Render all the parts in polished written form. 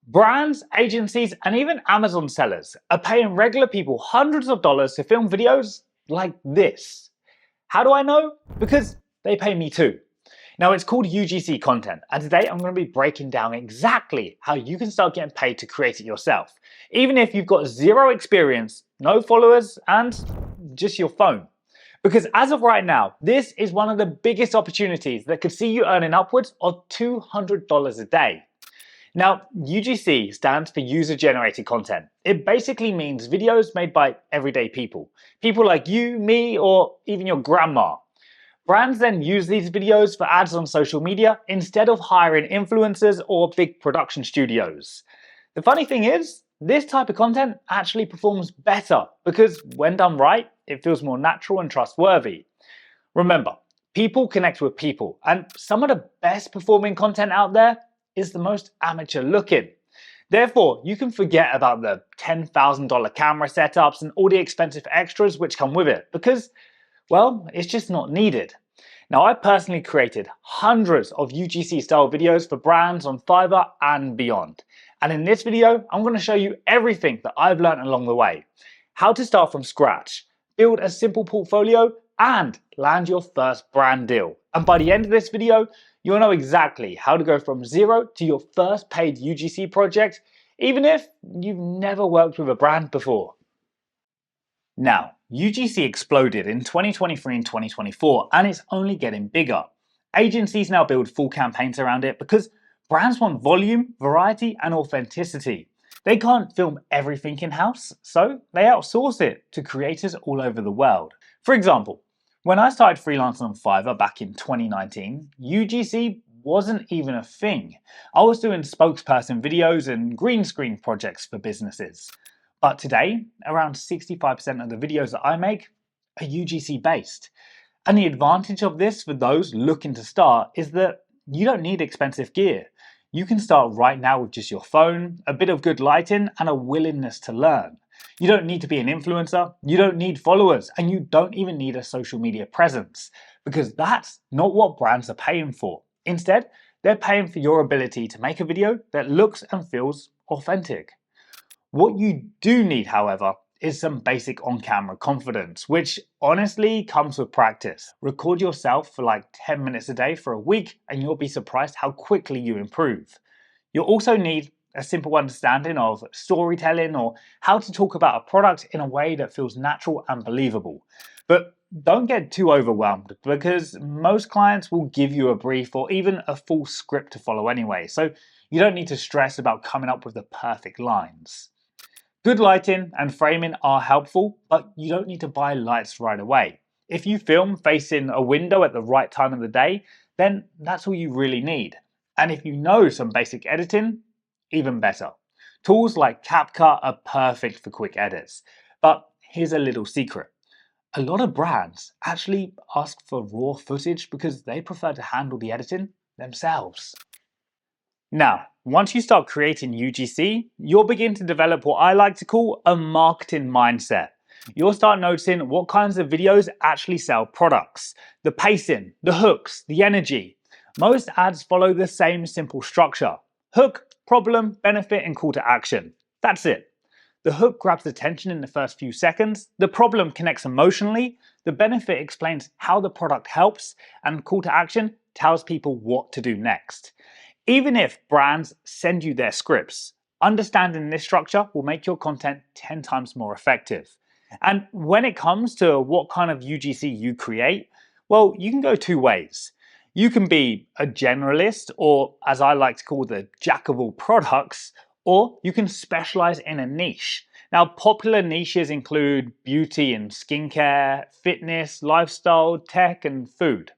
Brands, agencies, and even Amazon sellers are paying regular people hundreds of dollars to film videos like this. How do I know? Because they pay me too. Now, it's called UGC content, and today I'm going to be breaking down exactly how you can start getting paid to create it yourself, even if you've got zero experience, no followers, and just your phone. Because as of right now, this is one of the biggest opportunities that could see you earning upwards of $200 a day. Now, UGC stands for user-generated content. It basically means videos made by everyday people. People like you, me, or even your grandma. Brands then use these videos for ads on social media instead of hiring influencers or big production studios. The funny thing is, this type of content actually performs better because when done right, it feels more natural and trustworthy. Remember, people connect with people, and some of the best performing content out there is the most amateur looking. Therefore, you can forget about the $10,000 camera setups and all the expensive extras which come with it because, well, it's just not needed. Now, I personally created hundreds of UGC style videos for brands on Fiverr and beyond. And in this video, I'm going to show you everything that I've learned along the way. How to start from scratch, build a simple portfolio, and land your first brand deal. And by the end of this video, you'll know exactly how to go from zero to your first paid UGC project, even if you've never worked with a brand before. Now, UGC exploded in 2023 and 2024, and it's only getting bigger. Agencies now build full campaigns around it because brands want volume, variety, and authenticity. They can't film everything in-house, so they outsource it to creators all over the world. For example, when I started freelancing on Fiverr back in 2019, UGC wasn't even a thing. I was doing spokesperson videos and green screen projects for businesses. But today, around 65% of the videos that I make are UGC based. And the advantage of this for those looking to start is that you don't need expensive gear. You can start right now with just your phone, a bit of good lighting, and a willingness to learn. You don't need to be an influencer, you don't need followers, and you don't even need a social media presence, because that's not what brands are paying for. Instead, they're paying for your ability to make a video that looks and feels authentic. What you do need, however, is some basic on-camera confidence, which honestly comes with practice. Record yourself for like 10 minutes a day for a week and you'll be surprised how quickly you improve. You'll also need a simple understanding of storytelling or how to talk about a product in a way that feels natural and believable. But don't get too overwhelmed because most clients will give you a brief or even a full script to follow anyway, so you don't need to stress about coming up with the perfect lines. Good lighting and framing are helpful, but you don't need to buy lights right away. If you film facing a window at the right time of the day, then that's all you really need. And if you know some basic editing, even better. Tools like CapCut are perfect for quick edits. But here's a little secret. A lot of brands actually ask for raw footage because they prefer to handle the editing themselves. Now, once you start creating UGC, you'll begin to develop what I like to call a marketing mindset. You'll start noticing what kinds of videos actually sell products, the pacing, the hooks, the energy. Most ads follow the same simple structure. Hook, problem, benefit, and call to action. That's it. The hook grabs attention in the first few seconds, the problem connects emotionally, the benefit explains how the product helps, and call to action tells people what to do next. Even if brands send you their scripts, understanding this structure will make your content 10 times more effective. And when it comes to what kind of UGC you create, well, you can go two ways. You can be a generalist, or as I like to call the jack of all products, or you can specialize in a niche. Now, popular niches include beauty and skincare, fitness, lifestyle, tech, and food.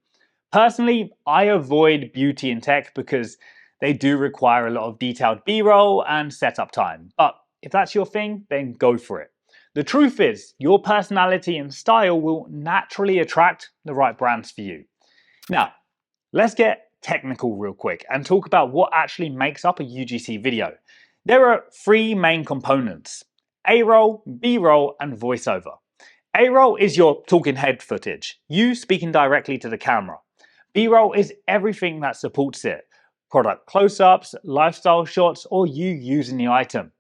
Personally, I avoid beauty and tech because they do require a lot of detailed B-roll and setup time. But if that's your thing, then go for it. The truth is, your personality and style will naturally attract the right brands for you. Now, let's get technical real quick and talk about what actually makes up a UGC video. There are three main components: A-roll, B-roll, and voiceover. A-roll is your talking head footage, you speaking directly to the camera. B-roll is everything that supports it. product close-ups, lifestyle shots, or you using the item.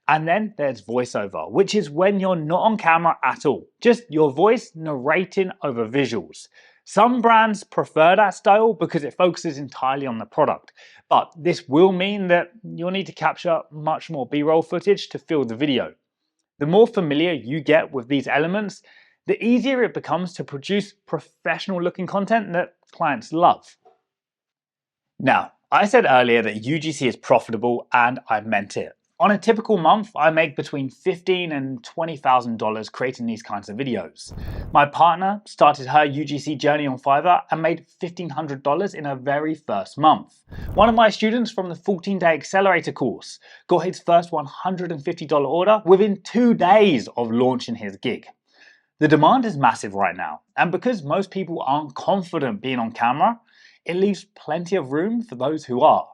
And then there's voiceover, which is when you're not on camera at all, just your voice narrating over visuals. Some brands prefer that style because it focuses entirely on the product, but this will mean that you'll need to capture much more B-roll footage to fill the video. The more familiar you get with these elements, the easier it becomes to produce professional looking content that clients love. Now, I said earlier that UGC is profitable, and I meant it. On a typical month, I make between $15,000 and $20,000 creating these kinds of videos. My partner started her UGC journey on Fiverr and made $1,500 in her very first month. One of my students from the 14-day accelerator course got his first $150 order within 2 days of launching his gig. The demand is massive right now, and because most people aren't confident being on camera, it leaves plenty of room for those who are.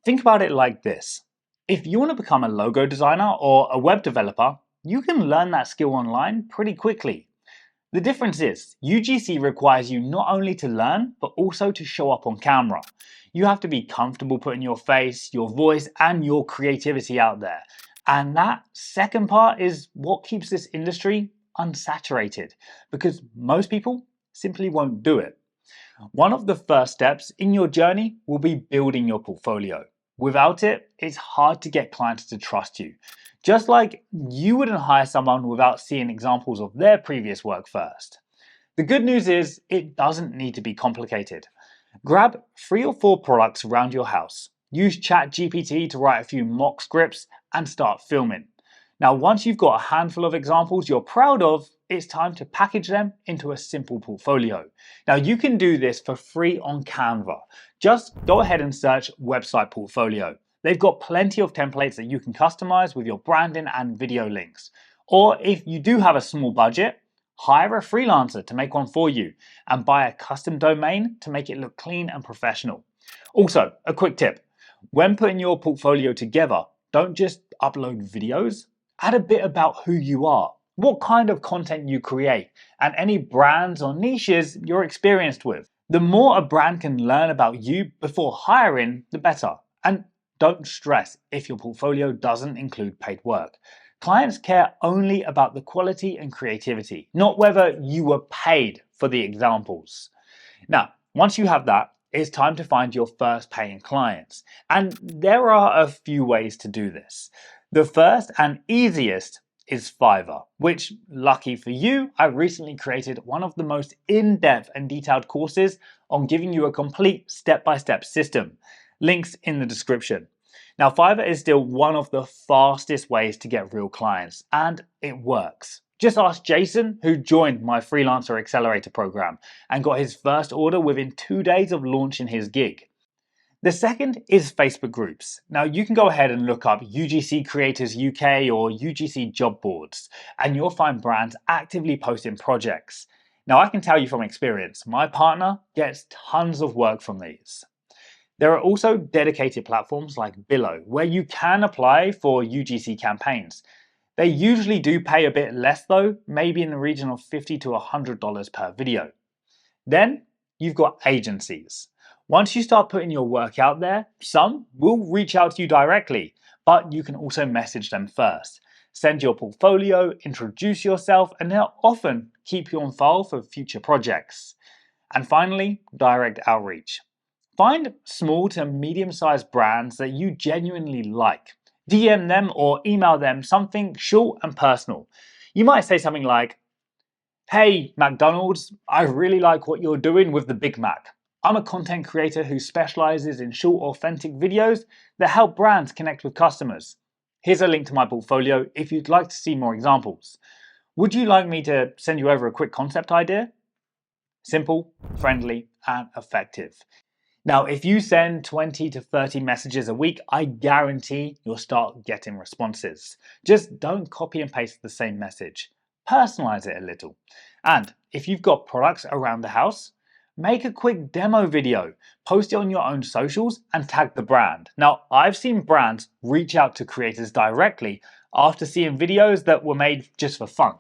Think about it like this. If you want to become a logo designer or a web developer, you can learn that skill online pretty quickly. The difference is, UGC requires you not only to learn, but also to show up on camera. You have to be comfortable putting your face, your voice, and your creativity out there. And that second part is what keeps this industry unsaturated, because most people simply won't do it. One of the first steps in your journey will be building your portfolio. Without it, it's hard to get clients to trust you. Just like you wouldn't hire someone without seeing examples of their previous work first. The good news is it doesn't need to be complicated. Grab 3 or 4 products around your house. Use ChatGPT to write a few mock scripts and start filming. Now, once you've got a handful of examples you're proud of, it's time to package them into a simple portfolio. Now, you can do this for free on Canva. Just go ahead and search website portfolio. They've got plenty of templates that you can customize with your branding and video links. Or if you do have a small budget, hire a freelancer to make one for you and buy a custom domain to make it look clean and professional. Also, a quick tip. When putting your portfolio together, don't just upload videos. Add a bit about who you are, what kind of content you create, and any brands or niches you're experienced with. The more a brand can learn about you before hiring, the better. And don't stress if your portfolio doesn't include paid work. Clients care only about the quality and creativity, not whether you were paid for the examples. Now, once you have that, it's time to find your first paying clients. And there are a few ways to do this. The first and easiest is Fiverr, which, lucky for you, I recently created one of the most in-depth and detailed courses on giving you a complete step-by-step system. Links in the description. Now, Fiverr is still one of the fastest ways to get real clients, and it works. Just ask Jason, who joined my Freelancer Accelerator program and got his first order within 2 days of launching his gig. The second is Facebook groups. Now, you can go ahead and look up UGC Creators UK or UGC job boards, and you'll find brands actively posting projects. Now, I can tell you from experience, my partner gets tons of work from these. There are also dedicated platforms like Billo, where you can apply for UGC campaigns. They usually do pay a bit less though, maybe in the region of $50 to $100 per video. Then you've got agencies. Once you start putting your work out there, some will reach out to you directly, but you can also message them first. Send your portfolio, introduce yourself, and they'll often keep you on file for future projects. And finally, direct outreach. Find small to medium-sized brands that you genuinely like. DM them or email them something short and personal. You might say something like, "Hey, McDonald's, I really like what you're doing with the Big Mac. I'm a content creator who specializes in short, authentic videos that help brands connect with customers. Here's a link to my portfolio if you'd like to see more examples. Would you like me to send you over a quick concept idea?" Simple, friendly, and effective. Now, if you send 20 to 30 messages a week, I guarantee you'll start getting responses. Just don't copy and paste the same message. Personalize it a little. And if you've got products around the house, make a quick demo video, post it on your own socials, and tag the brand. Now, I've seen brands reach out to creators directly after seeing videos that were made just for fun.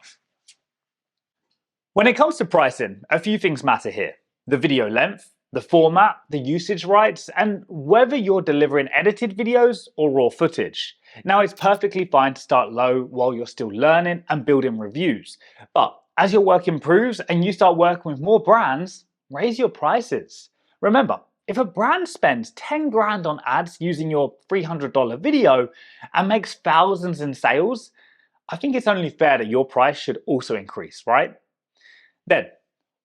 When it comes to pricing, a few things matter here. The video length, the format, the usage rights, and whether you're delivering edited videos or raw footage. Now, it's perfectly fine to start low while you're still learning and building reviews, but as your work improves and you start working with more brands, raise your prices. Remember, if a brand spends 10 grand on ads using your $300 video and makes thousands in sales, I think it's only fair that your price should also increase, right? Then,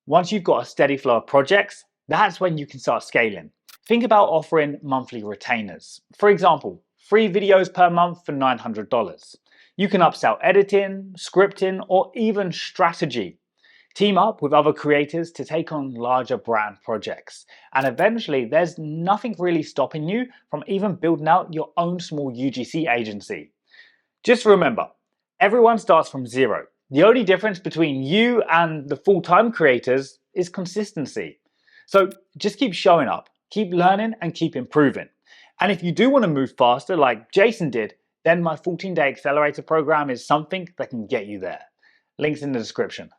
once you've got a steady flow of projects, that's when you can start scaling. Think about offering monthly retainers. For example, 3 videos per month for $900. You can upsell editing, scripting, or even strategy. Team up with other creators to take on larger brand projects. And eventually, there's nothing really stopping you from even building out your own small UGC agency. Just remember, everyone starts from zero. The only difference between you and the full-time creators is consistency. So just keep showing up, keep learning, and keep improving. And if you do want to move faster like Jason did, then my 14-day accelerator program is something that can get you there. Links in the description.